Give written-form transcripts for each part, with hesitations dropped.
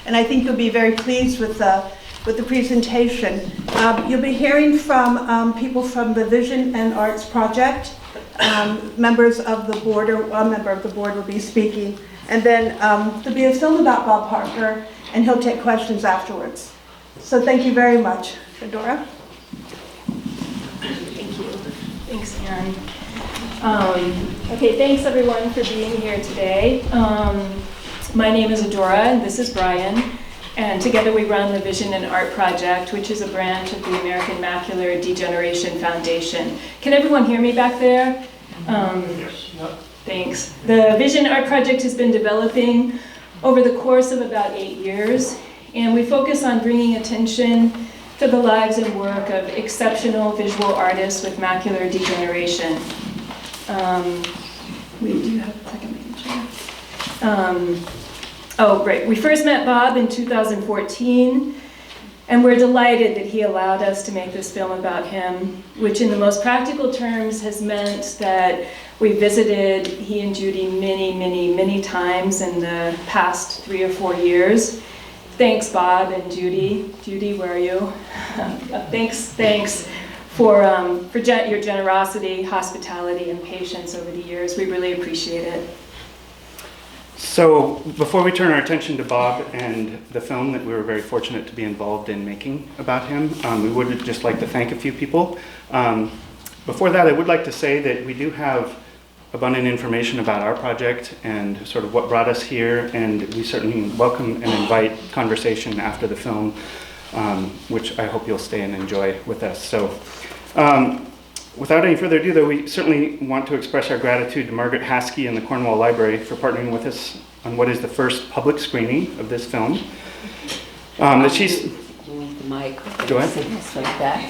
and I think you'll be very pleased with the presentation. You'll be hearing from people from the Vision and Arts Project. Members of the board, or one member of the board will be speaking. And then there'll be a film about Bob Parker, and he'll take questions afterwards. So thank you very much. Fedora? Thank you. Thanks, Anne. Okay, thanks everyone for being here today. My name is Adora, and this is Brian. And together we run the Vision and Art Project, which is a branch of the American Macular Degeneration Foundation. Can everyone hear me back there? Yes. Thanks. The Vision Art Project has been developing over the course of about 8 years, and we focus on bringing attention to the lives and work of exceptional visual artists with macular degeneration. We do have a second picture. Oh, right. We first met Bob in 2014, and we're delighted that he allowed us to make this film about him, which in the most practical terms has meant that we visited he and Judy many, many, many times in the past 3 or 4 years. Thanks, Bob and Judy. Judy, where are you? Thanks for your generosity, hospitality, and patience over the years. We really appreciate it. So before we turn our attention to Bob and the film that we were very fortunate to be involved in making about him, we would just like to thank a few people. Before that, I would like to say that we do have abundant information about our project and sort of what brought us here, and we certainly welcome and invite conversation after the film, which I hope you'll stay and enjoy with us. So without any further ado, though, we certainly want to express our gratitude to Margaret Haskey and the Cornwall Library for partnering with us on what is the first public screening of this film. That she's... The mic. Do I? Like that.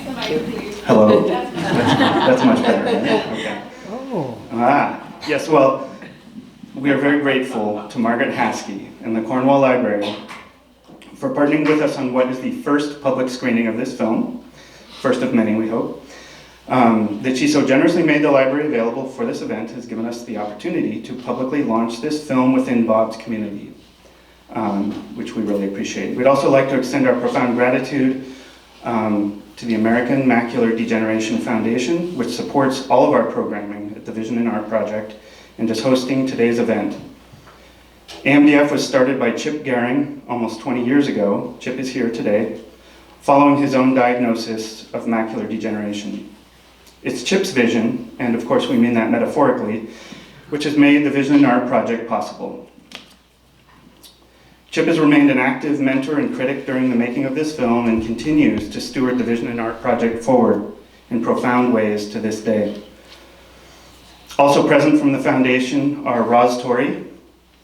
Hello. That's much better. Okay. Oh. Yes, well, we are very grateful to Margaret Haskey and the Cornwall Library for partnering with us on what is the first public screening of this film, first of many, we hope. That she so generously made the library available for this event has given us the opportunity to publicly launch this film within Bob's community, which we really appreciate. We'd also like to extend our profound gratitude to the American Macular Degeneration Foundation, which supports all of our programming at the Vision and Art Project and is hosting today's event. AMDF was started by Chip Gehring almost 20 years ago. Chip is here today, following his own diagnosis of macular degeneration. It's Chip's vision, and of course we mean that metaphorically, which has made the Vision and Art Project possible. Chip has remained an active mentor and critic during the making of this film and continues to steward the Vision and Art Project forward in profound ways to this day. Also present from the foundation are Roz Torrey,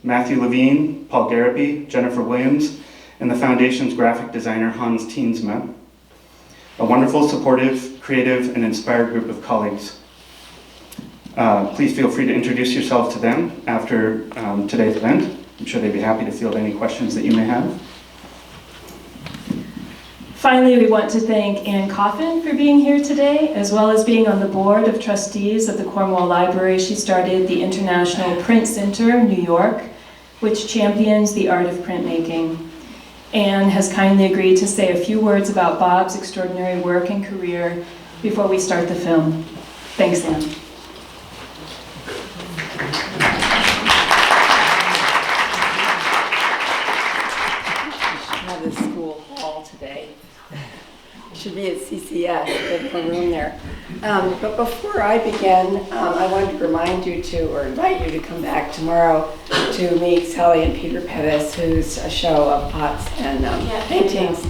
Matthew Levine, Paul Garapi, Jennifer Williams, and the foundation's graphic designer Hans Teensma, a wonderful, supportive, creative, and inspired group of colleagues. Please feel free to introduce yourself to them after today's event. I'm sure they'd be happy to field any questions that you may have. Finally, we want to thank Ann Coffin for being here today, as well as being on the board of trustees of the Cornwall Library. She started the International Print Center, New York, which champions the art of printmaking. Anne has kindly agreed to say a few words about Bob's extraordinary work and career before we start the film. Thanks, Anne. Have the school hall today. Should be at CCS, the room there. But before I begin, I wanted to remind you to, or invite you to come back tomorrow to meet Sally and Peter Pettis, whose show of pots and paintings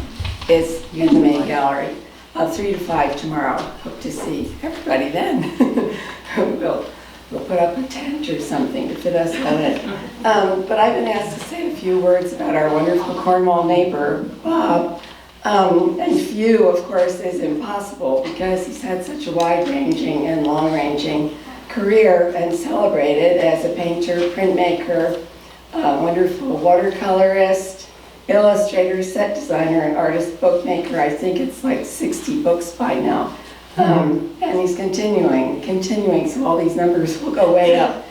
is in the main gallery. 3 to 5 tomorrow. Hope to see everybody then. We'll put up a tent or something to fit us on it. But I've been asked to say a few words about our wonderful Cornwall neighbor, Bob. And few, of course, is impossible because he's had such a wide-ranging and long-ranging career and celebrated as a painter, printmaker, wonderful watercolorist, illustrator, set designer, and artist bookmaker. I think it's like 60 books by now. And he's continuing, so all these numbers will go way up.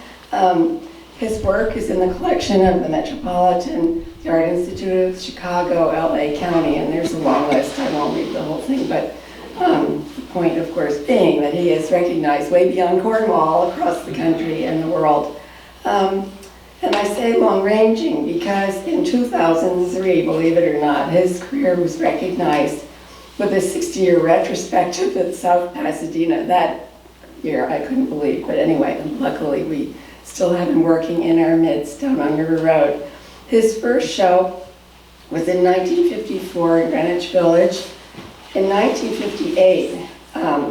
His work is in the collection of the Metropolitan the Art Institute of Chicago, LA County, and there's a long list. I won't read the whole thing, but the point, of course, being that he is recognized way beyond Cornwall across the country and the world. And I say long-ranging because in 2003, believe it or not, his career was recognized with a 60-year retrospective at South Pasadena. That year, I couldn't believe, but anyway, luckily we still have him working in our midst down on River Road. His first show was in 1954 in Greenwich Village. In 1958,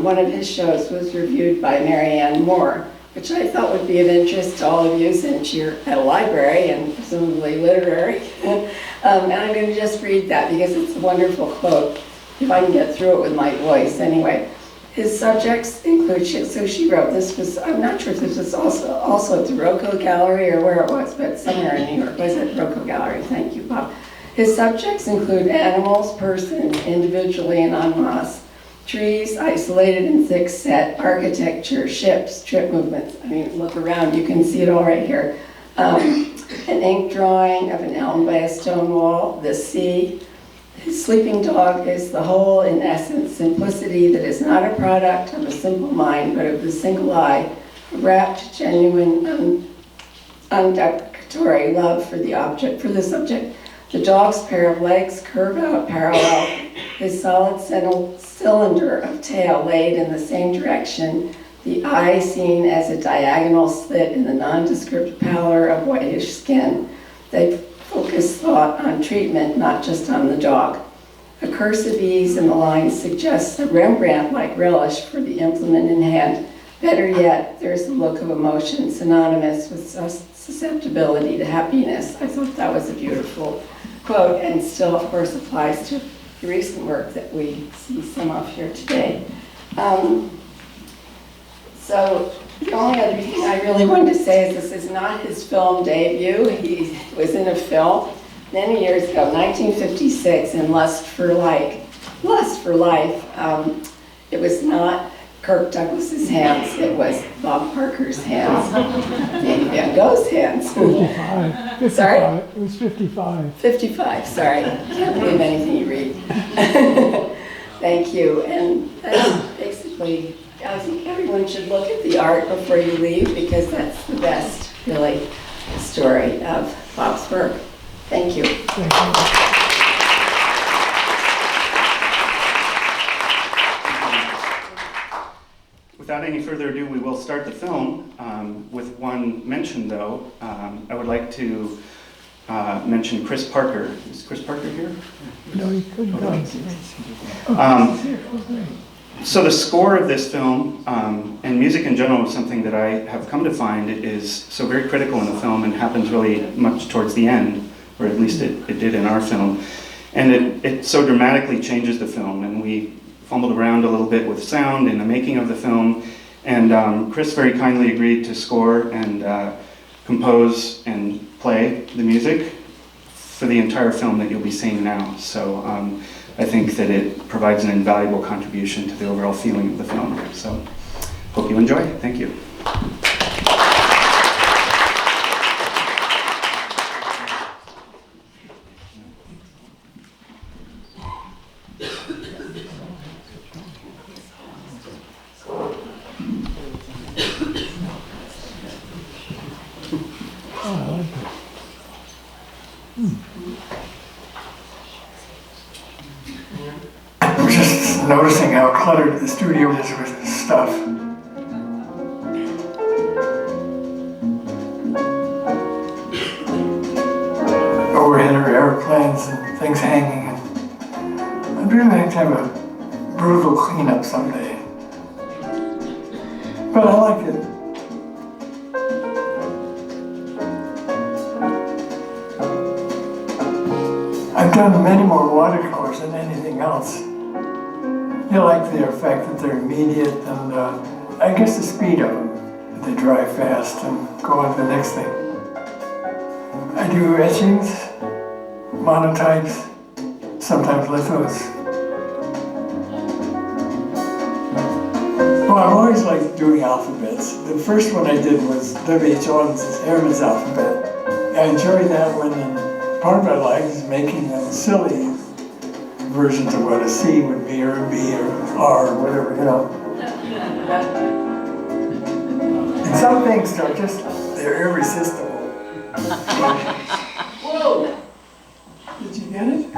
one of his shows was reviewed by Marianne Moore, which I thought would be of interest to all of you since you're at a library and presumably literary. And I'm going to just read that because it's a wonderful quote, if I can get through it with my voice anyway. His subjects include, so she wrote, this was, I'm not sure if this was also at the Rocco Gallery or where it was, but somewhere in New York. Was it Rocco Gallery? Thank you, Bob. His subjects include animals, persons, individually and en masse, trees, isolated and thick set, architecture, ships, trip movements. I mean, look around, you can see it all right here. An ink drawing of an elm by a stone wall, the sea. His sleeping dog is the whole, in essence, simplicity that is not a product of a simple mind, but of the single eye, rapt, genuine, undeprecatory love for the object, for the subject. The dog's pair of legs curve out parallel, his solid cylinder of tail laid in the same direction, the eye seen as a diagonal slit in the nondescript pallor of whitish skin. They focus thought on treatment, not just on the dog. A curse of ease in the lines suggests a Rembrandt-like relish for the implement in hand. Better yet, there's a look of emotion synonymous with susceptibility to happiness. I thought that was a beautiful quote, and still, of course, applies to the recent work that we see some of here today. So the only other thing I really wanted to say is this is not his film debut. He was in a film many years ago, 1956, in Lust for Life. It was not Kirk Douglas's hands, it was Bob Parker's hands, Van Gogh's hands. 55. Sorry? It was 55. 55, sorry. Can't believe anything you read. Thank you. And that's basically, I think everyone should look at the art before you leave because that's the best, really, story of Bob's work. Thank you. Thank you. Without any further ado, we will start the film. With one mention, though, I would like to mention Chris Parker. Is Chris Parker here? No, he couldn't come. So the score of this film, and music in general, is something that I have come to find is so very critical in the film and happens really much towards the end, or at least it did in our film. And it so dramatically changes the film, and we fumbled around a little bit with sound in the making of the film, and Chris very kindly agreed to score and compose and play the music for the entire film that you'll be seeing now. So I think that it provides an invaluable contribution to the overall feeling of the film. So hope you enjoy. Thank you. I'm just noticing how cluttered the studio is with stuff. Overhead are airplanes and things hanging. And I'd really like to have a brutal cleanup someday. But I like it. I've done many more watercolors than anything else. I like the fact that they're immediate and I guess the speed of them. They dry fast and go on to the next thing. I do etchings, monotypes, sometimes lithos. Well, I've always liked doing alphabets. The first one I did was W.H. Auden's Airman's Alphabet. I enjoyed that one, and part of my life is making silly versions of what a C would be, or a B, or R, or whatever, you know. And some things are just, they're irresistible. Whoa! Did you get it?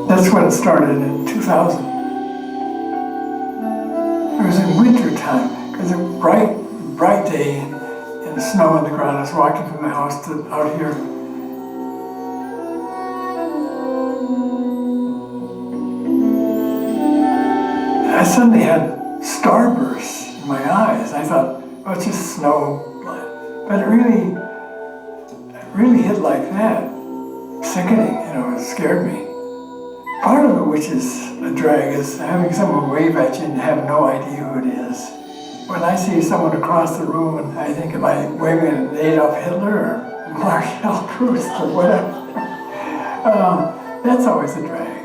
That's when it started in 2000. It was in winter time, because a bright day and the snow on the ground. I was walking from the house to out here. I suddenly had starbursts in my eyes. I thought, oh, it's just snow. But it really hit like that. Sickening, you know, it scared me. Part of it, which is a drag, is having someone wave at you and have no idea who it is. When I see someone across the room and I think, am I waving at Adolf Hitler or Marshall Proust or whatever? That's always a drag.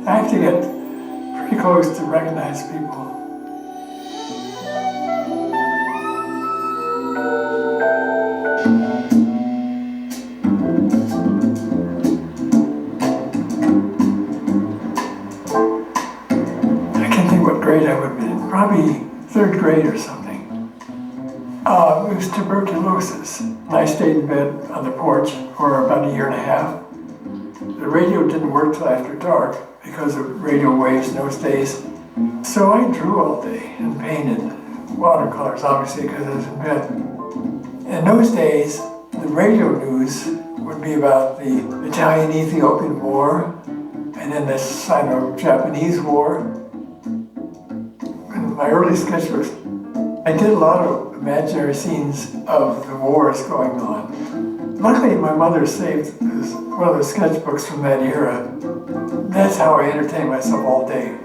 I have to get pretty close to recognize people. Grade I would have been, probably third grade or something. It was tuberculosis. And I stayed in bed on the porch for about a year and a half. The radio didn't work till after dark because of radio waves in those days. So I drew all day and painted watercolors, obviously, because I was in bed. In those days, the radio news would be about the Italian-Ethiopian War and then the Sino-Japanese War. My early sketchbooks, I did a lot of imaginary scenes of the wars going on. Luckily, my mother saved one of the sketchbooks from that era. That's how I entertained myself all day.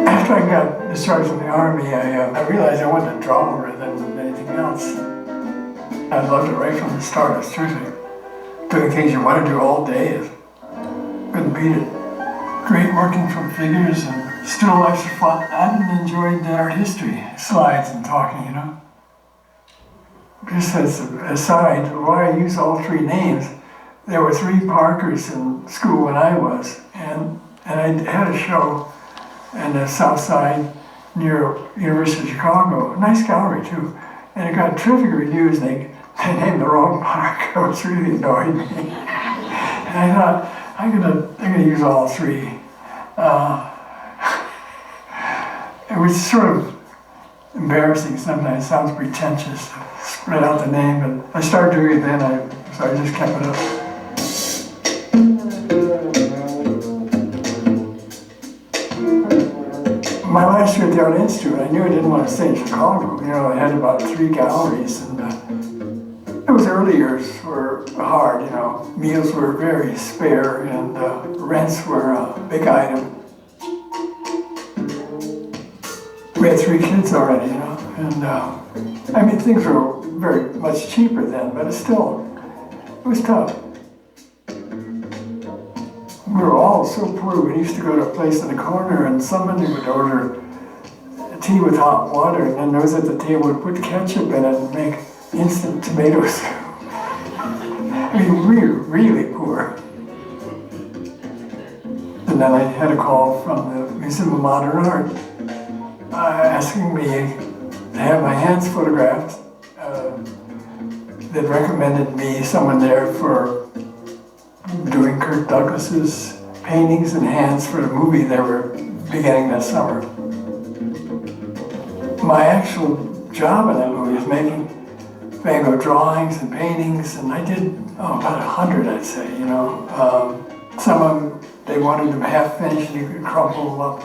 After I got discharged from the Army, I realized I wanted to draw more than anything else. I loved it right from the start. It's terrific. Doing things you want to do all day is couldn't beat it. Great working from figures and still life's fun. I enjoyed art history, slides and talking, you know. Just as an aside, why I use all three names, there were 3 Parkers in school when I was, and I had a show in the South Side near University of Chicago. A nice gallery too. And it got terrific reviews. They named the wrong park. It was really annoyed me. And I thought, I'm gonna use all 3. It was sort of embarrassing sometimes. It sounds pretentious to spread out the name, but I started doing it then, so I just kept it up. My last year at the Art Institute, I knew I didn't want to stay in Chicago. You know, I had about 3 galleries, and it Those early years were hard, you know. Meals were very spare and rents were a big item. We had 3 kids already, you know, and I mean, things were very much cheaper then, but it was tough. We were all so poor. We used to go to a place in the corner and somebody would order tea with hot water, and then those at the table would put ketchup in it and make instant tomato soup. I mean, we were really poor. And then I had a call from the Museum of Modern Art asking me to have my hands photographed. They'd recommended me someone there for doing Kirk Douglas's paintings and hands for the movie they were beginning that summer. My actual job in that movie was making Van Gogh drawings and paintings, and I did about 100, I'd say, you know. Some of them, they wanted them half finished and you could crumple them up.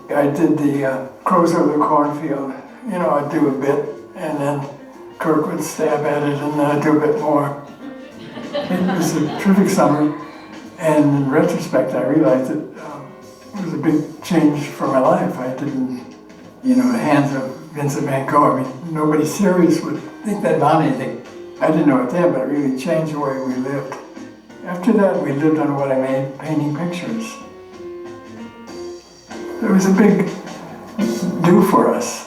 I did the Crows Over the Cornfield. You know, I'd do a bit, and then Kirk would stab at it, and then I'd do a bit more. It was a terrific summer, and in retrospect, I realized that it was a big change for my life. I didn't, you know, the hands of Vincent van Gogh. I mean, nobody serious would think that about anything. I didn't know it then, but it really changed the way we lived. After that, we lived on what I made, painting pictures. It was a big do for us.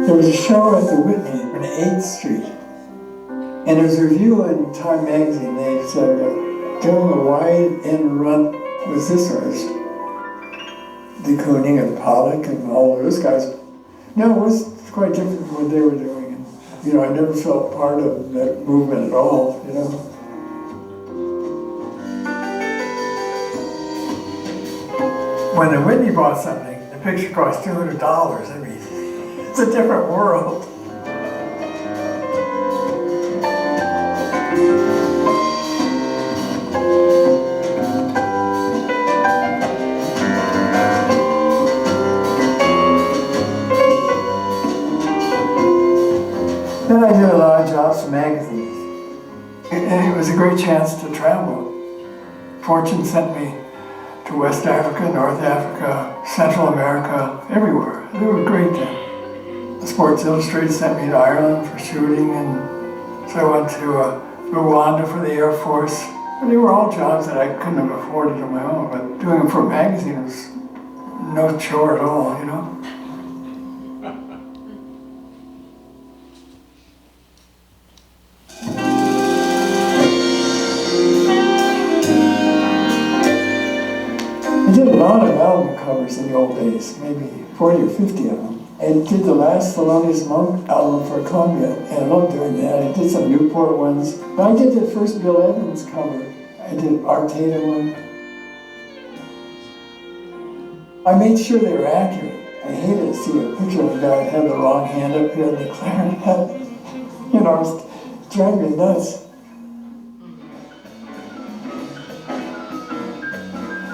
There was a show at the Whitney on 8th Street, and there was a review in Time magazine. They said, doing a wide end run was this artist, de Kooning and Pollock and all those guys. No, it was quite different from what they were doing. And, you know, I never felt part of that movement at all, you know. When the Whitney bought something, the picture cost $200. I mean, it's a different world. Then I did a lot of jobs for magazines, and it was a great chance to travel. Fortune sent me to West Africa, North Africa, Central America, everywhere. They were great then. Sports Illustrated sent me to Ireland for shooting, and so I went to Rwanda for the Air Force. But they were all jobs that I couldn't have afforded on my own, but doing them for a magazine was no chore at all, you know. I did a lot of album covers in the old days, maybe 40 or 50 of them. I did the last Thelonious Monk album for Columbia, and I loved doing that. I did some Newport ones. But I did the first Bill Evans cover. I did Art Tatum one. I made sure they were accurate. I hated to see a picture of a guy that had the wrong hand up here in the clarinet. You know, it was driving me nuts.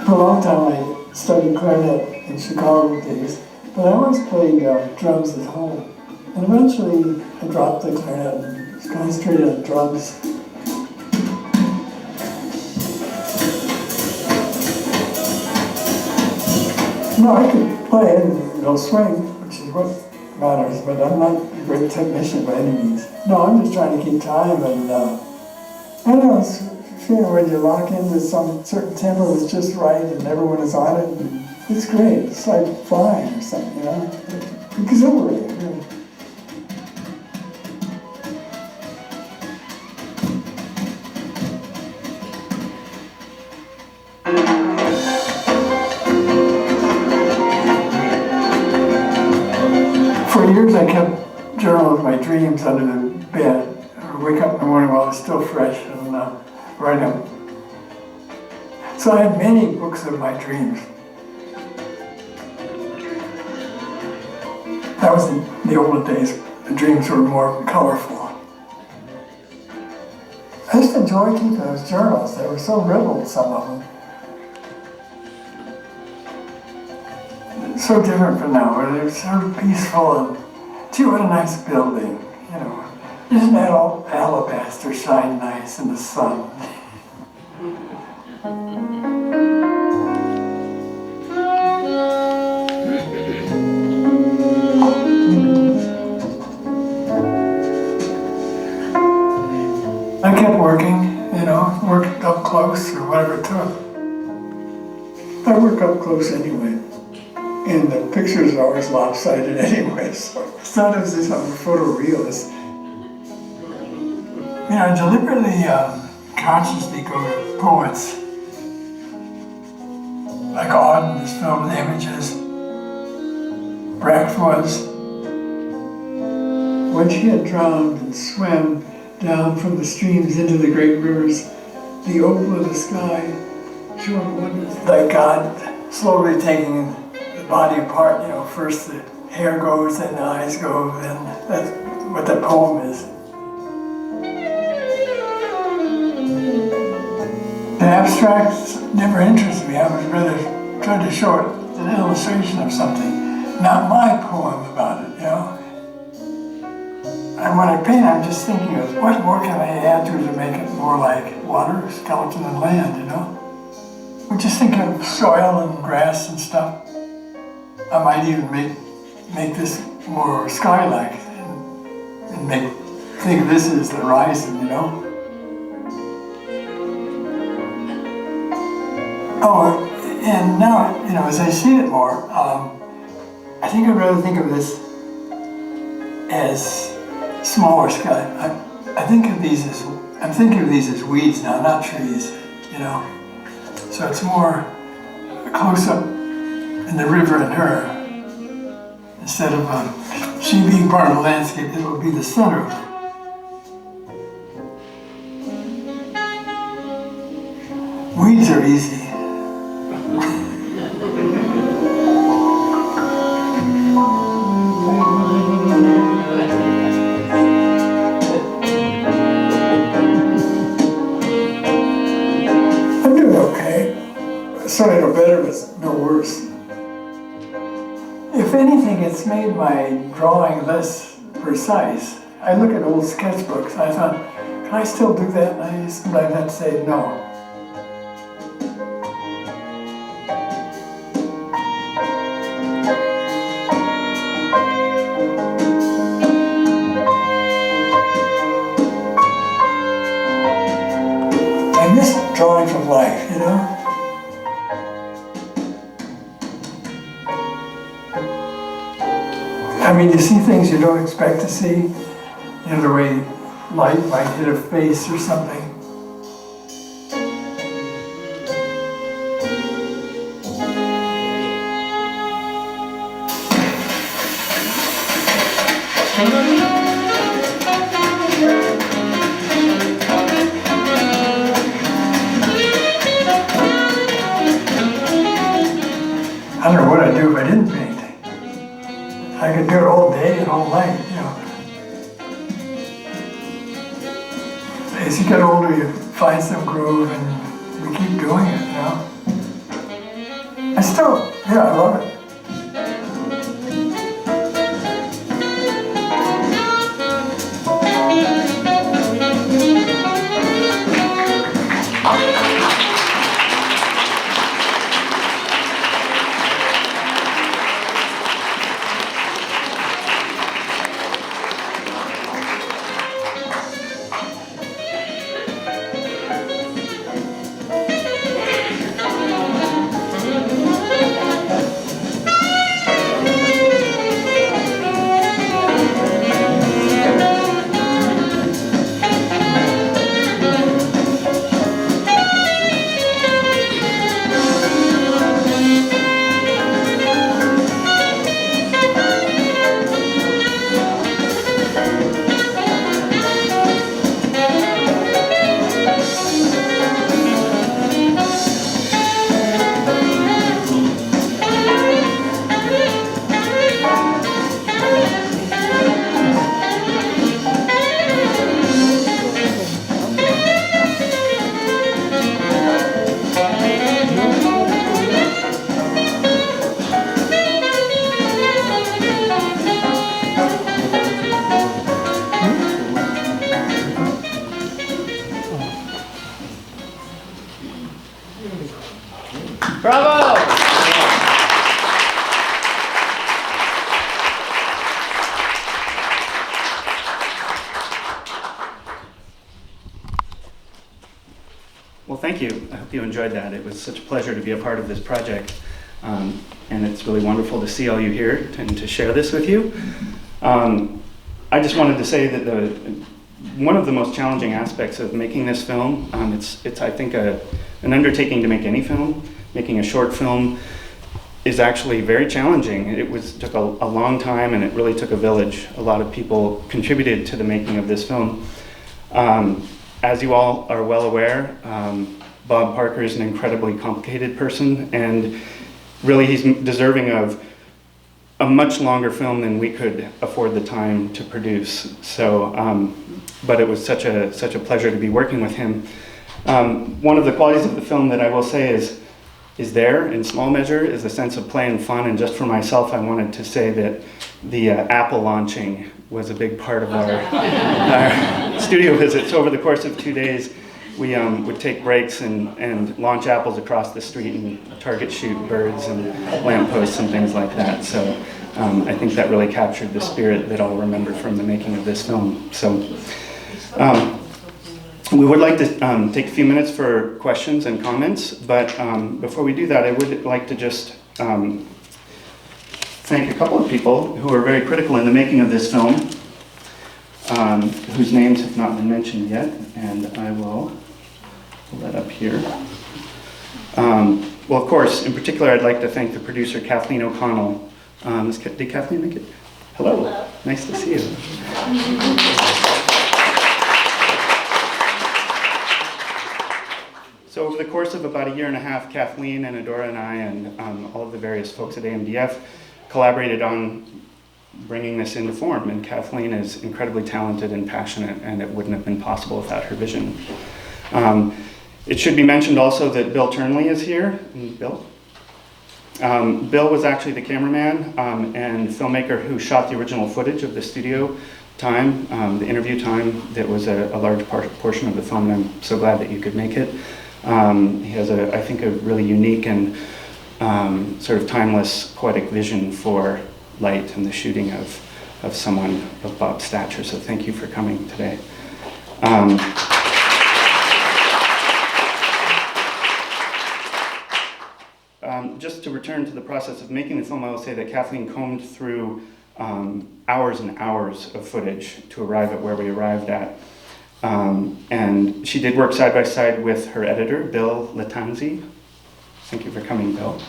For a long time, I studied clarinet in Chicago days, but I always played drums at home. And eventually, I dropped the clarinet and concentrated on drums. No, I could play it and swing, which is what matters, but I'm not a great technician by any means. No, I'm just trying to keep time, and I don't know, it's feeling when you lock into some certain tempo that's just right and everyone is on it, and it's great. It's like flying or something, you know? Exhilarating, really. For years I kept journal of my dreams under the bed. I would wake up in the morning while it's still fresh and write them. So I have many books of my dreams. That was in the old days. the dreams were more colorful. I just enjoy keeping those journals. They were so riddled, some of them. So different from now, where they're so peaceful and, gee, what a nice building, you know. Isn't that all alabaster shine nice in the sun? I kept working, you know, worked up close or whatever it took. I work up close anyway. And the pictures are always lopsided anyway, so sometimes I'm a photorealist. You know, I deliberately, consciously go to poets. Like Auden, this film with images. Brecht was. When she had drowned and swam down from the streams into the great rivers, the opal of the sky showed wonders. Like God slowly taking the body apart, you know, first the hair goes, then the eyes go, then that's what that poem is. The abstract never interested me. I would rather try to show it an illustration of something, not my poem about it, you know. And when I paint, I'm just thinking of what more can I add to it to make it more like water, skeleton, and land, you know? We just think of soil and grass and stuff. I might even make this more sky-like and think of this as the horizon, you know? Oh, and now, you know, as I see it more, I think I'd rather think of this as smaller sky. I think of these as, I'm thinking of these as weeds now, not trees, you know? So it's more close up in the river and her. Instead of she being part of the landscape, it will be the center of it. Weeds are easy. I'm doing okay. Sorry, no better, but no worse. If anything, it's made my drawing less precise. I look at old sketchbooks, I thought, can I still do that? And I sometimes have to say no. I miss drawing from life, you know? I mean, you see things you don't expect to see. You know, the way light might hit a face or something. I don't know what I'd do if I didn't paint. I could do it all day and all night, you know. As you get older, you find some groove and we keep doing it, you know. I love it. Bravo! Well, thank you. I hope you enjoyed that. It was such a pleasure to be a part of this project. And it's really wonderful to see all you here and to share this with you. I just wanted to say that one of the most challenging aspects of making this film, it's I think an undertaking to make any film. Making a short film is actually very challenging. It took a long time, and it really took a village. A lot of people contributed to the making of this film. As you all are well aware, Bob Parker is an incredibly complicated person, and really he's deserving of a much longer film than we could afford the time to produce. So, but it was such a pleasure to be working with him. One of the qualities of the film that I will say is there in small measure is a sense of play and fun. And just for myself, I wanted to say that the Apple launching was a big part of our studio visits. Over the course of 2 days, we would take breaks and launch apples across the street and target shoot birds and lampposts and things like that. So I think that really captured the spirit that I'll remember from the making of this film. So we would like to take a few minutes for questions and comments, but before we do that, I would like to just thank a couple of people who were very critical in the making of this film, whose names have not been mentioned yet, and I will pull that up here. Well, of course, in particular, I'd like to thank the producer, Kathleen O'Connell. Did Kathleen make it? Hello. Hello. Nice to see you. So over the course of about a year and a half, Kathleen and Adora and I and all of the various folks at AMDF collaborated on bringing this into form. And Kathleen is incredibly talented and passionate, and it wouldn't have been possible without her vision. It should be mentioned also that Bill Turnley is here. Bill? Bill was actually the cameraman and filmmaker who shot the original footage of the studio time, the interview time that was a large portion of the film, and I'm so glad that you could make it. He has, I think, a really unique and sort of timeless poetic vision for light and the shooting of someone of Bob's stature, so thank you for coming today. Just to return to the process of making the film, I will say that Kathleen combed through hours and hours of footage to arrive at where we arrived at. And she did work side by side with her editor, Bill Latanzi. Thank you for coming, Bill.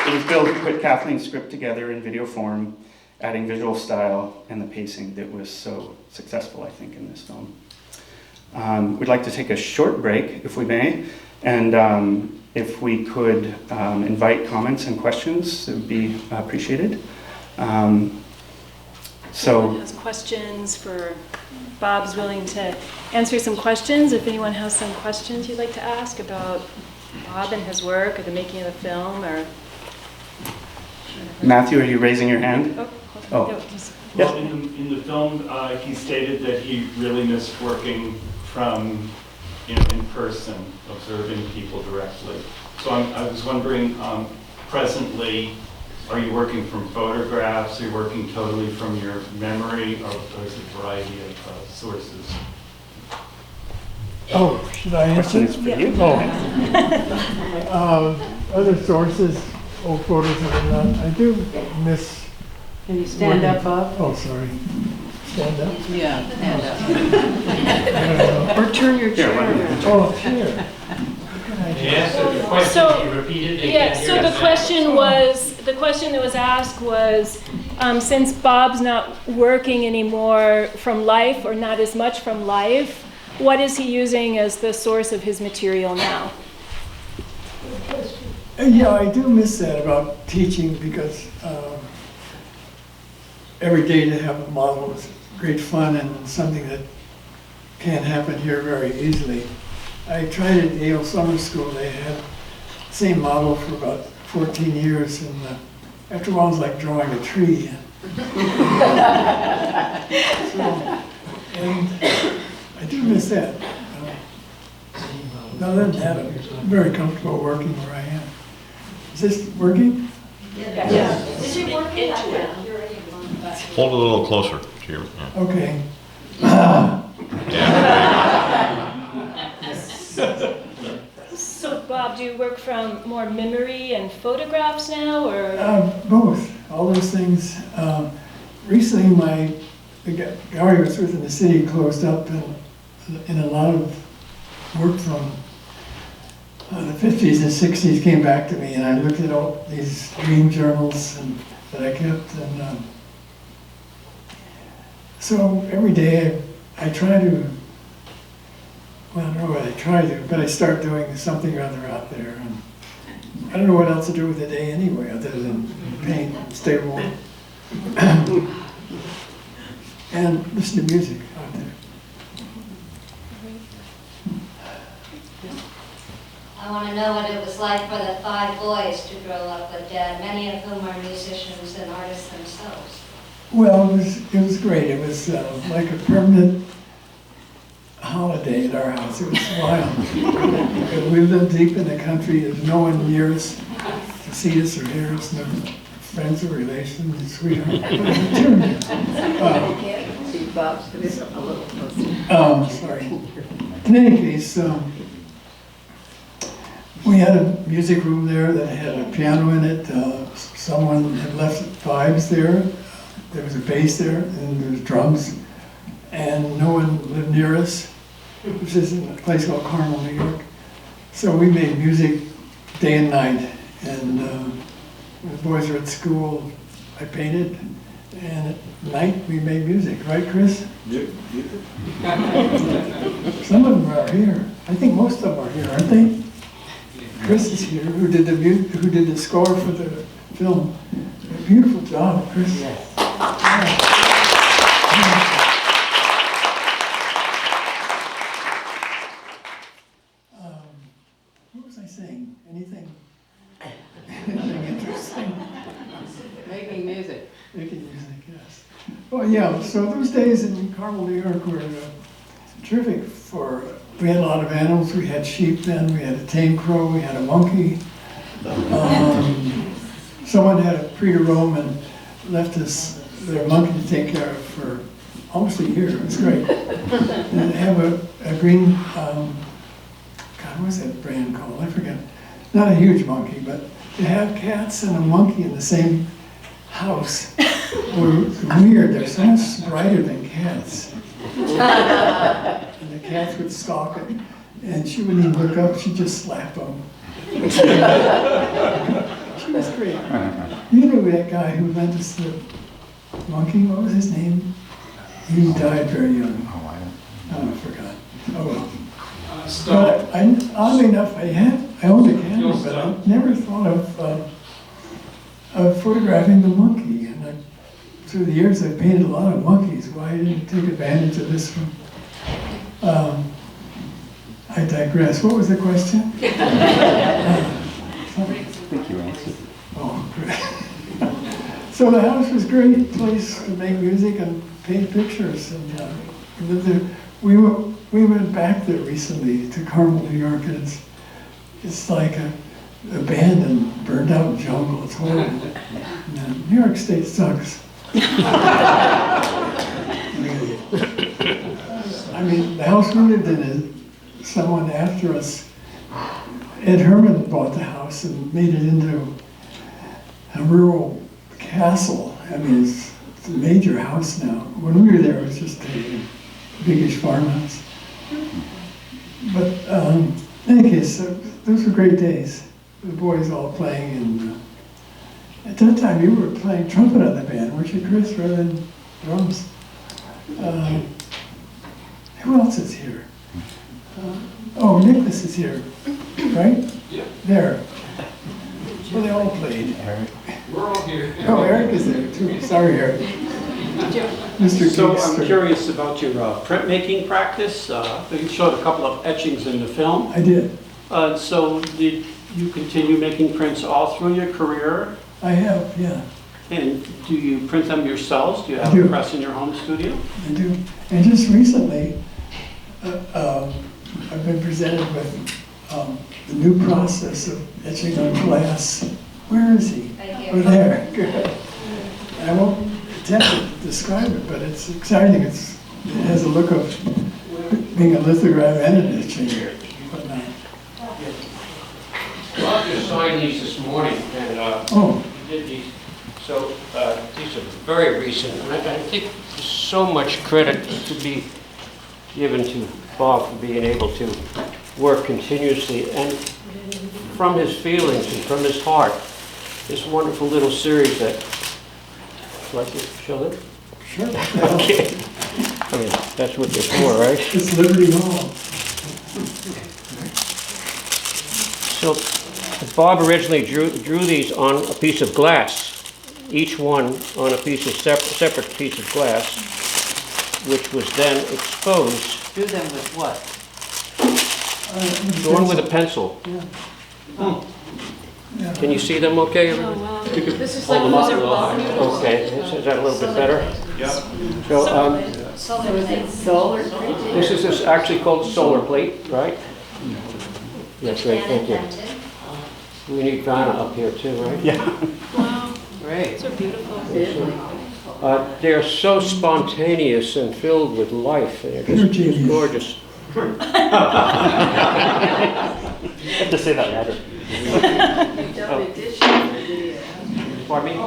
It was Bill who put Kathleen's script together in video form, adding visual style and the pacing that was so successful, I think, in this film. We'd like to take a short break, if we may, and if we could invite comments and questions, it would be appreciated. Anyone has questions for Bob's willing to answer some questions. If anyone has some questions you'd like to ask about Bob and his work or the making of the film, or Matthew, are you raising your hand? Oh. Well, in the film, he stated that he really missed working from, in person, observing people directly. So I was wondering, presently, are you working from photographs? Are you working totally from your memory, or is it a variety of sources? Oh, should I answer? Question is for you. Other sources, old photos and whatnot. I do miss. Can you stand up, Bob? Oh, sorry. Stand up? Yeah, stand up. Or turn your chair around. Oh, here. Yes, the question So- you repeated again. Yeah, so the question that was asked was, since Bob's not working anymore from life, or not as much from life, what is he using as the source of his material now? Yeah, I do miss that about teaching, because every day to have a model is great fun and something that can't happen here very easily. I tried at Yale Summer School. They had the same model for about 14 years, and after a while it was like drawing a tree. And I do miss that. other than that, I'm very comfortable working where I am. Is this working? Is it working? Hold it a little closer to your, yeah. Okay. So Bob, do you work from more memory and photographs now, or? Both, all those things. Recently, the gallery I was with in the city closed up, and a lot of work from the 50s and 60s came back to me, and I looked at all these dream journals that I kept, and so every day I try to, well, I don't know what I try to, but I start doing something or other out there. And I don't know what else to do with the day anyway, other than paint and stay warm. And listen to music out there. I want to know what it was like for the 5 boys to grow up with Dad, many of whom are musicians and artists themselves. Well, it was great. It was like a permanent holiday at our house. It was wild. We lived deep in the country. There's no one near us to see us or hear us. No friends or relations, sweetheart. See Bob's a little closer. Sorry. In any case, we had a music room there that had a piano in it. Someone had left vibes there. There was a bass there, and there was drums, and no one lived near us, which is in a place called Cornwall, New York. So we made music day and night, and when the boys were at school, I painted, and at night we made music, right, Chris? Yep. Some of them are here. I think most of them are here, aren't they? Chris is here, who did the score for the film. A beautiful job, Chris. Yes. What was I saying? Anything interesting? Making music. Making music, yes. Well, yeah, so those days in Cornwall, New York were terrific we had a lot of animals. We had sheep then, we had a tame crow, we had a monkey. Someone had a Prix de Rome and left us their monkey to take care of for almost a year. It was great. And they have a green, God, what was that brand called? I forget. Not a huge monkey, but to have cats and a monkey in the same house were weird. They're so much brighter than cats. And the cats would stalk it, and she wouldn't even look up, she'd just slap them. She was great. You know that guy who lent us the monkey, what was his name? He died very young. I forgot. Oh well. But oddly enough, I owned a camera, but I never thought of photographing the monkey. And through the years, I've painted a lot of monkeys. Why didn't I take advantage of this one? I digress. What was the question? I think you answered. Oh, great. So the house was a great place to make music and paint pictures. And we lived there. We went back there recently to Cornwall, New York, and it's like a abandoned, burned out jungle. It's horrible. And, New York State sucks. I mean, the house we lived in, someone after us, Ed Herman bought the house and made it into a rural castle. I mean, it's a major house now. When we were there, it was just a biggish farmhouse. But in any case, those were great days. The boys all playing, and at that time you were playing trumpet on the band, weren't you, Chris, rather than drums? Who else is here? Oh, Nicholas is here, right? Yeah. There. Well, they all played. We're all here. Oh, Eric is there too. Sorry, Eric. Mr. So Geeks, I'm curious about your printmaking practice. You showed a couple of etchings in the film. I did. So did you continue making prints all through your career? I have, yeah. And do you print them yourselves? Do you have I do. a press in your home studio? I do. And just recently, I've been presented with the new process of etching on glass. Where is he? Right here. Oh, there. Good. I won't attempt to describe it, but it's exciting. It has a look of being a lithograph and an etching. Whatnot. Bob just signed these this morning, and Oh, he did these. So these are very recent, and I think there's so much credit to be given to Bob for being able to work continuously and from his feelings and from his heart. This wonderful little series that, would you like to show them? sure. Okay. I mean, that's what they're for, right? It's Liberty Hall. So Bob originally drew these on a piece of glass, each one on a piece of separate piece of glass, which was then exposed. Do them with what? Drawn with a pencil. Yeah. Can you see them okay? Oh, wow. You could This is hold like them up a those are little higher. balls. Okay, is that a little bit better? Yeah. So So is it solar printing? this is actually called solar plate, right? That's great, thank you. Invented. We need Vanna up here too, right? Yeah. Wow, Great. those are beautiful. Really? They're so spontaneous and filled with life. They're just Genius. gorgeous. You have to say that louder. You've done edition for the, Pardon me?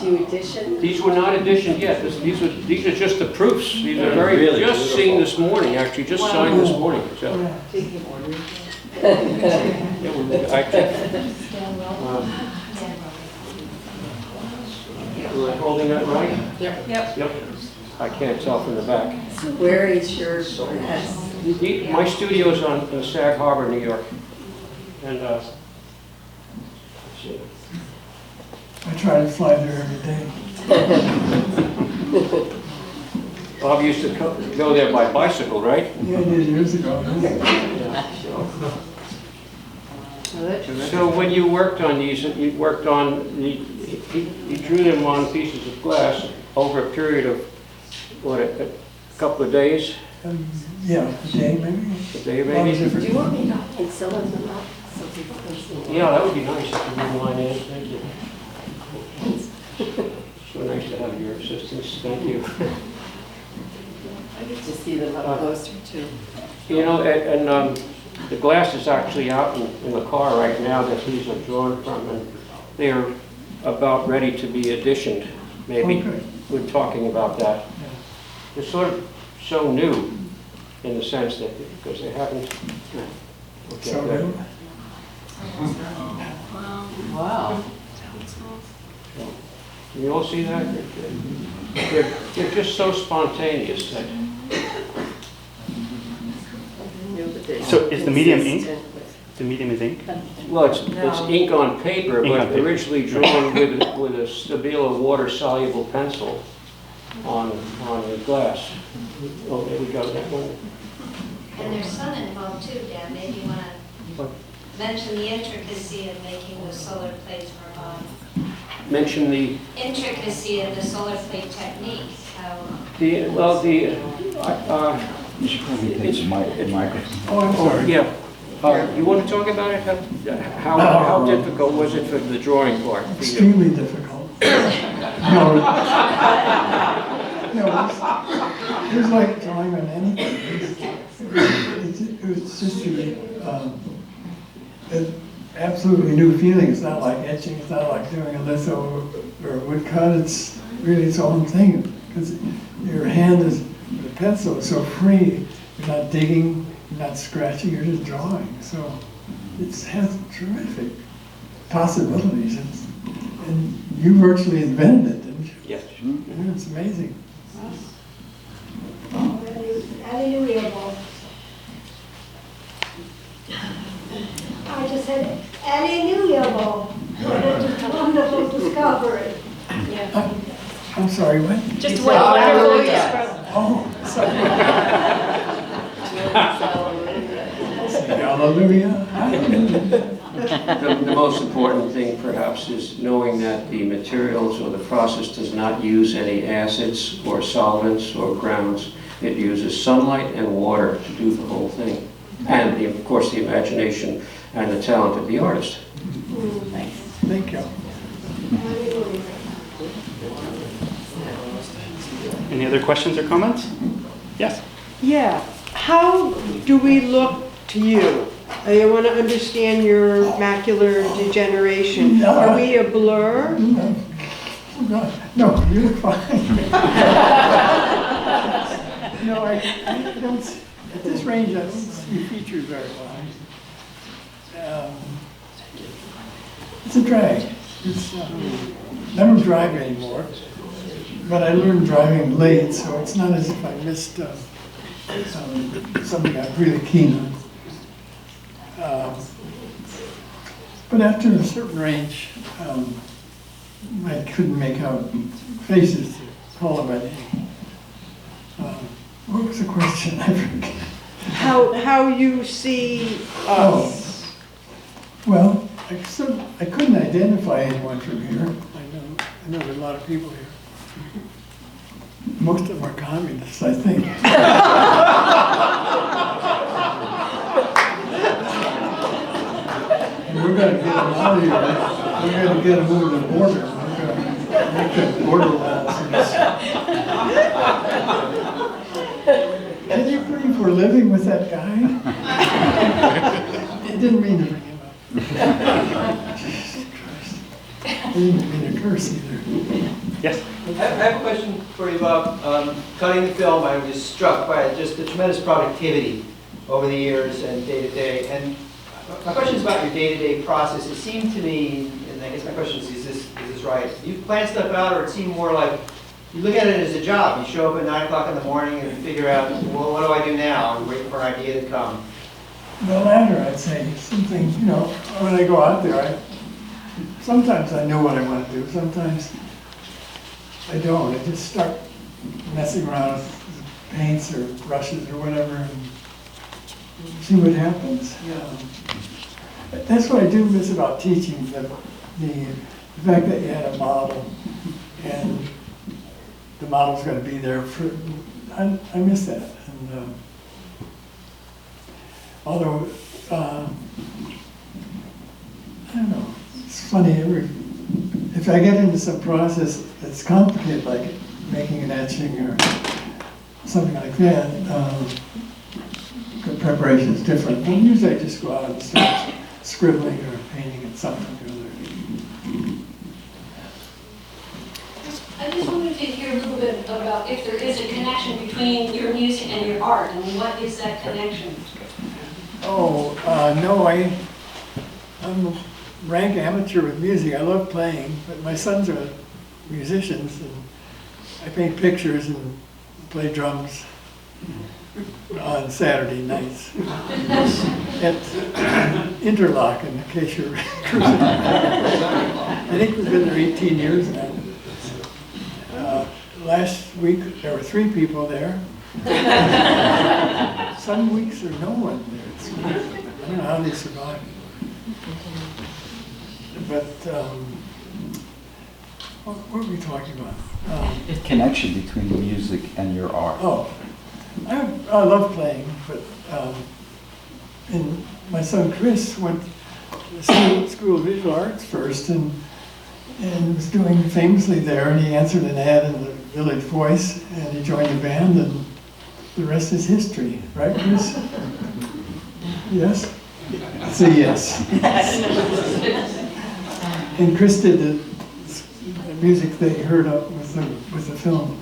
do you edition? These were not editioned yet. These are just the proofs. These are very, just seen this morning, actually, just signed this morning. So, yeah, am I holding that right? Yep. Yep. I can't tell from the back. So where is your glass? My studio is in Sag Harbor, New York. And, let's see. I try to fly there every day. Bob used to go there by bicycle, right? Yeah, I did years ago. So when you worked on these, you worked on, you drew them on pieces of glass over a period of, what, a couple of days? Yeah, a day maybe. A day A lot of maybe? Do different- you want me to hold some of them up so people can see? Yeah, that would be nice if you wouldn't mind, Ann. Thank you. So nice to have your assistance. Thank you. I get to see them up closer too. You know, and the glass is actually out in the car right now that these are drawn from, and they are about ready to be editioned, maybe. Okay. We're talking about that. They're sort of so new in the sense that, because they haven't. Okay, So good. good. Wow. Can you all see that? They're just so spontaneous that. So is the medium ink? The medium is ink? Well, it's ink on paper, Ink on but paper. originally drawn with a Stabilo water-soluble pencil on the glass. Oh, there we go, that one. And there's sun involved too, Dan. Maybe you want to mention the intricacy of making the solar plates for Bob. Mention the, Intricacy of the solar plate technique. How You should probably take the microphone. Oh, I'm sorry. yeah. You want to talk about it? How difficult was it for the drawing part? for you? Extremely difficult. No, it was like drawing on anything. It was just an absolutely new feeling. It's not like etching, it's not like doing a litho or a woodcut. It's really its own thing. Because your hand is, the pencil is so free. You're not digging, you're not scratching, you're just drawing. So it has terrific possibilities. And you virtually invented it, didn't you? Yes. Yeah, it's amazing. Hallelujah, Bob. I just said, hallelujah, Bob. What a wonderful discovery. I'm sorry, what? Just what wonderful Hallelujah. Oh, hallelujah. The most important thing perhaps is knowing that the materials or the process does not use any acids or solvents or grounds. It uses sunlight and water to do the whole thing. and of course the imagination and the talent of the artist. Thank you. Any other questions or comments? Yes. Yeah, how do we look to you? I want to understand your macular degeneration. Are we a blur? No, you look fine. No, I don't, at this range, I don't see features very well. It's a drag. It's, I don't drive anymore, but I learned driving late, so it's not as if I missed something I'm really keen on. But after a certain range, I couldn't make out faces to call them by name. What was the question? I forget. How you see us? Well, I couldn't identify anyone from here. I know there are a lot of people here. Most of them are communists, I think. And we're going to get them out of here. We're going to get them over the border. We're going to make them border walls. Can you believe we're living with that guy? I didn't mean to bring him up. Jesus Christ. I didn't mean to curse either. Yes. I have a question for you, Bob. Cutting the film, I was struck by just the tremendous productivity over the years and day to day. And my question is about your day-to-day process. It seemed to me, and I guess my question is this right? You plan stuff out, or it seemed more like you look at it as a job. You show up at 9 o'clock in the morning and figure out, well, what do I do now? And wait for an idea to come. The latter, I'd say. Something, you know, when I go out there, sometimes I know what I want to do. Sometimes I don't. I just start messing around with paints or brushes or whatever and see what happens. That's what I do miss about teaching, the fact that you had a model and the model's going to be there for, I miss that. And although, I don't know, it's funny, if I get into some process that's complicated, like making an etching or something like that, the preparation is different. But usually I just go out and start scribbling or painting at something or other. I just wanted to hear a little bit about if there is a connection between your music and your art, and what is that connection? Oh, no, I'm a rank amateur with music. I love playing, but my sons are musicians, and I paint pictures and play drums on Saturday nights at Interlochen, in case you're cruising. I think we've been there 18 years now. Last week, there were 3 people there. Some weeks there's no one there. I don't know how they survive. But what were we talking about? Connection between the music and your art. Oh, I love playing, but and my son Chris went to School of Visual Arts first and was doing famously there, and he answered an ad in the Village Voice, and he joined the band, and the rest is history, right, Chris? Yes? Say yes. And Chris did the music that you heard up with the film.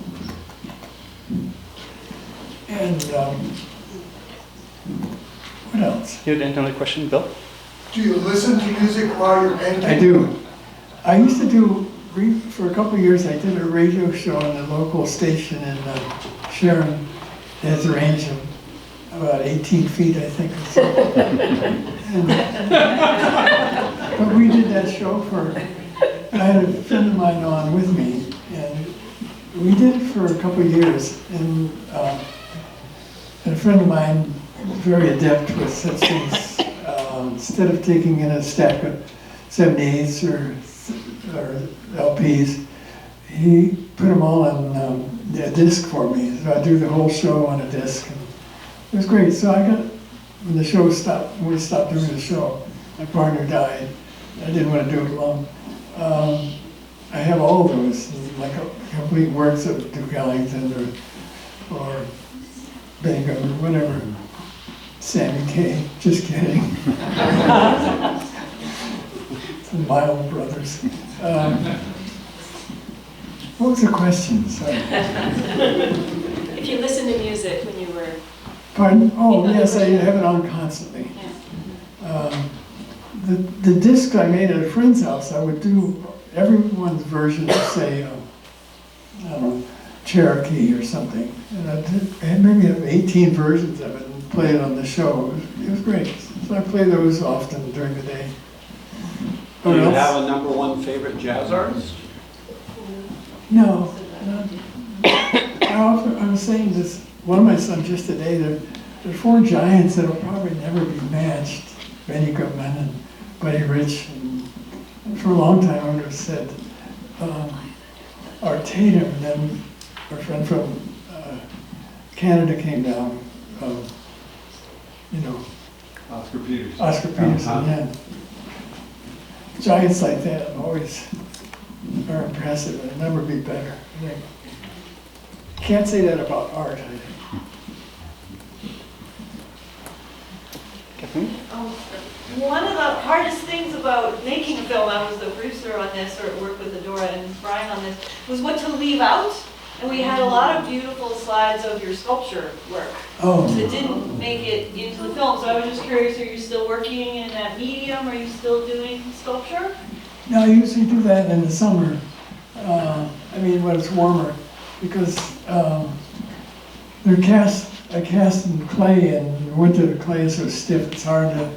And what else? You had another question, Bill? Do you listen to music while you're painting? I do. I used to do, for a couple of years, I did a radio show on the local station in Sharon. It has a range of about 18 feet, I think. Or so. But we did that show I had a friend of mine on with me, and we did it for a couple of years. And a friend of mine, very adept with such things, instead of taking in a stack of 78s or LPs, he put them all on a disc for me. So I do the whole show on a disc. And it was great. So I got when the show stopped, when we stopped doing the show, my partner died. I didn't want to do it alone. I have all of those, like complete works of Duke Ellington or Bingham or whatever. Sammy Kaye, just kidding. The Mild Brothers. What was the question? Sorry. If you listen to music when you were... Pardon? Oh, yes, I have it on constantly. The disc I made at a friend's house, I would do everyone's version of, say, I don't know, Cherokee or something. And I had maybe have 18 versions of it and play it on the show. It was great. So I play those often during the day. Do you have a #1 jazz artist? No. I was saying this, one of my sons just today, there are 4 giants that will probably never be matched. Benny Goodman and Buddy Rich. And for a long time I would have said Art Tatum, and then our friend from Canada came down, you know. Oscar Peterson. Oscar Peterson, yeah. Giants like that always are impressive and never be better. I think. Can't say that about art, I think. One of the hardest things about making a film, I was the producer on this, or worked with Adora and Brian on this, was what to leave out. And we had a lot of beautiful slides of your sculpture work that didn't make it into the film. So I was just curious, are you still working in that medium? Are you still doing sculpture? No, I usually do that in the summer. I mean, when it's warmer, because I cast in clay, and in the winter the clay is so stiff it's hard to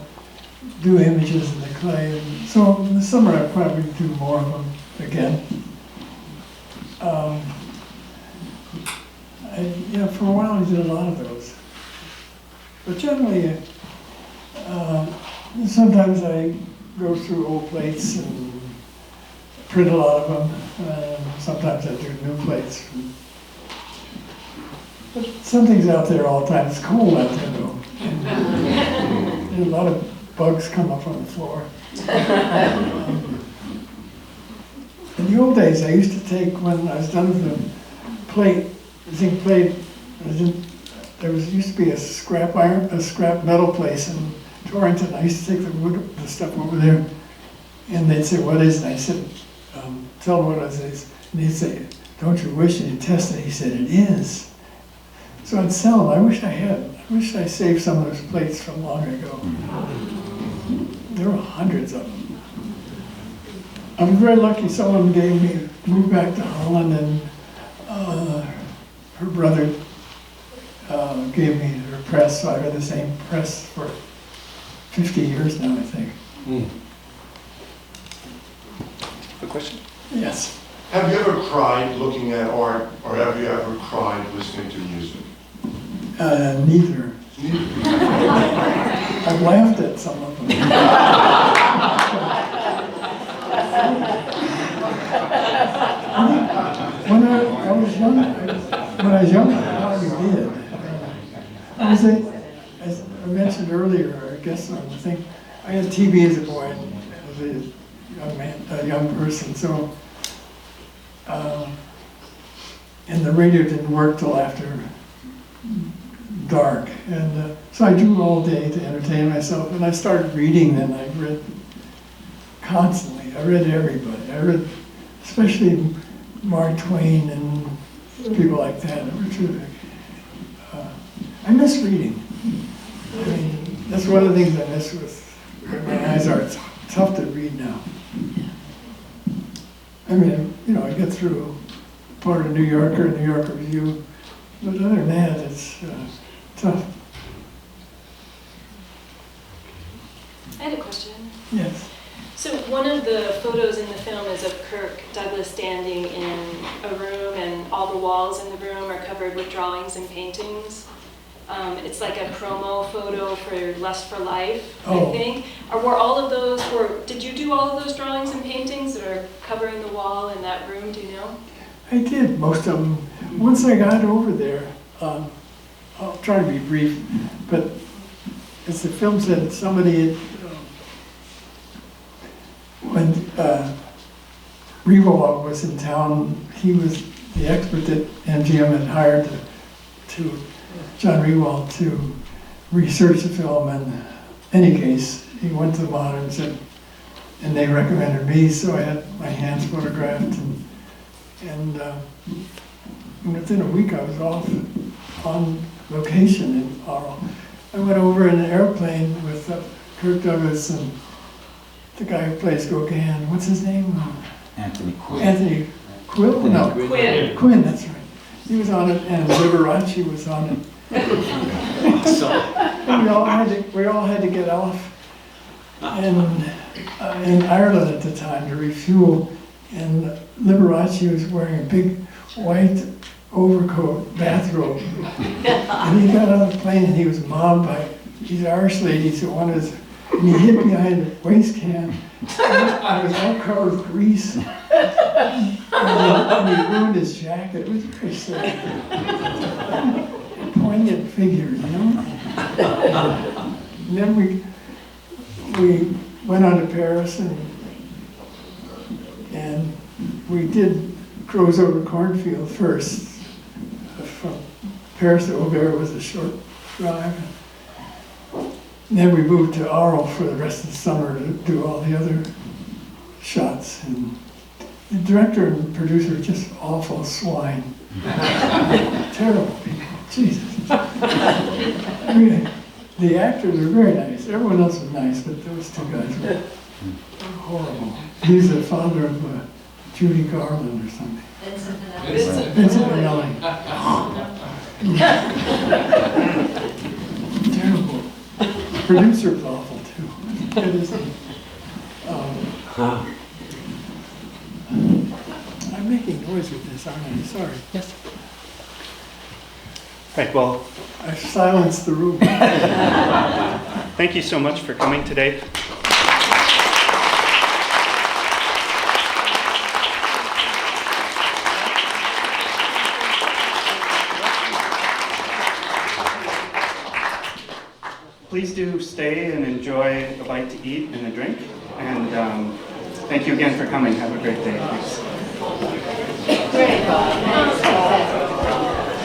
do images in the clay. And so in the summer I probably do more of them again. For a while I did a lot of those. But generally, sometimes I go through old plates and print a lot of them. Sometimes I do new plates. But something's out there all the time. It's cold out there though. And a lot of bugs come up on the floor. In the old days, I used to take, when I was done with the plate, zinc plate, there used to be a scrap metal place in Torrington. I used to take the stuff over there, and they'd say, "What is it?" I said, "Tell them what it is." And he'd say, "Don't you wish?" And he'd test it. He said, "It is." So I'd sell them. I wish I had. I wish I saved some of those plates from long ago. There were hundreds of them. I'm very lucky. Someone moved back to Holland, and her brother gave me her press, so I've had the same press for 50 years now, I think. A question? Yes. Have you ever cried looking at art, or have you ever cried listening to music? Neither. I've laughed at some of them. When I was young, I probably did. As I mentioned earlier, I guess on the thing, I had TB as a boy, as a young person, so, and the radio didn't work till after dark, and so I drew all day to entertain myself, and I started reading then. I read constantly. I read everybody. I read especially Mark Twain and people like that. They were terrific. I miss reading. I mean, that's one of the things I miss with my eyes are. It's tough to read now. I mean, I get through part of New Yorker, New Yorker Review, but other than that, it's tough. I had a question. Yes. So one of the photos in the film is of Kirk Douglas standing in a room, and all the walls in the room are covered with drawings and paintings. It's like a promo photo for Lust for Life, I think. Were all of those, did you do all of those drawings and paintings that are covering the wall in that room, do you know? I did, most of them. Once I got over there, I'll try to be brief, but It's the film said somebody, when Revo was in town, he was the expert that MGM had hired to John Rewald to research the film. And in any case, he went to the moderns and they recommended me, so I had my hands photographed. And within a week, I was off on location in Arles. I went over in an airplane with Kirk Douglas and the guy who plays Gauguin. What's his name? Anthony Quinn. Anthony Quill? No. Quinn. Quinn, that's right. He was on it, and Liberace was on it. And we all had to get off and in Ireland at the time to refuel. And Liberace was wearing a big white overcoat, bathrobe. And he got on the plane and he was mobbed by these Irish ladies that wanted his, and he hid behind a waste can. I was all covered with grease. And he ruined his jacket. It was very sad. Poignant figure, you know? And then we went on to Paris and we did Crows Over Cornfield first. From Paris to Aubert was a short drive. And then we moved to Arles for the rest of the summer to do all the other shots. And the director and producer were just awful swine. Terrible people. Jesus. I mean, the actors were very nice. Everyone else was nice, but those two guys were horrible. He's the father of Judy Garland or something. Vincent Minnelli. Terrible. Producer was awful too. It is, I'm making noise with this, aren't I? Sorry. Yes. Right, well, I've silenced the room. thank you so much for coming today. Please do stay and enjoy a bite to eat and a drink. And thank you again for coming. Have a great day. Thanks.